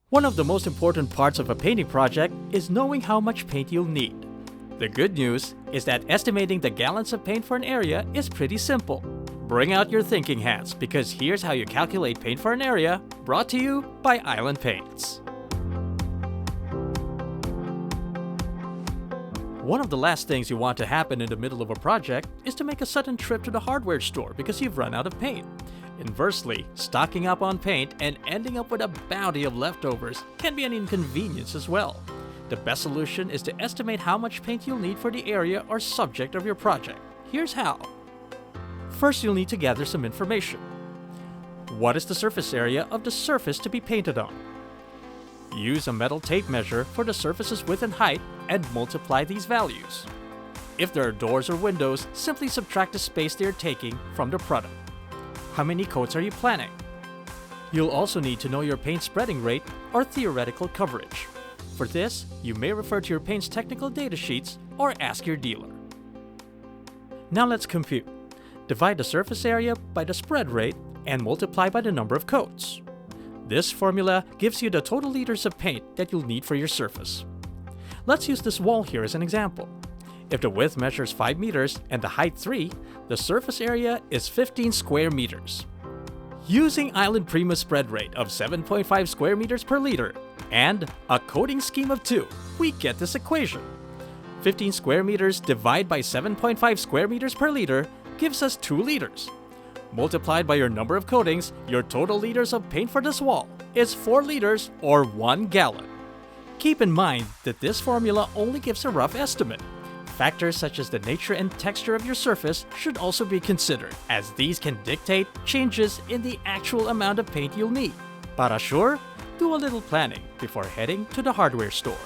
One of the most important parts of a painting project is knowing how much paint you'll need. The good news is that estimating the gallons of paint for an area is pretty simple. Bring out your thinking hats because here's how you calculate paint for an area, brought to you by Island Paints. One of the last things you want to happen in the middle of a project is to make a sudden trip to the hardware store because you've run out of paint. Inversely, stocking up on paint and ending up with a bounty of leftovers can be an inconvenience as well. The best solution is to estimate how much paint you'll need for the area or subject of your project. Here's how. First, you'll need to gather some information. What is the surface area of the surface to be painted on? Use a metal tape measure for the surface's width and height and multiply these values. If there are doors or windows, simply subtract the space they are taking from the product. How many coats are you planning? You'll also need to know your paint spreading rate or theoretical coverage. For this, you may refer to your paint's technical data sheets or ask your dealer. Now let's compute. Divide the surface area by the spread rate and multiply by the number of coats. This formula gives you the total liters of paint that you'll need for your surface. Let's use this wall here as an example. If the width measures 5 meters and the height 3, the surface area is 15 square meters. Using Island Prima's spread rate of 7.5 square meters per liter and a coating scheme of 2, we get this equation. 15 square meters divided by 7.5 square meters per liter gives us 2 liters. Multiplied by your number of coatings, your total liters of paint for this wall is 4 liters or 1 gallon. Keep in mind that this formula only gives a rough estimate. Factors such as the nature and texture of your surface should also be considered, as these can dictate changes in the actual amount of paint you'll need. Para sure, do a little planning before heading to the hardware store.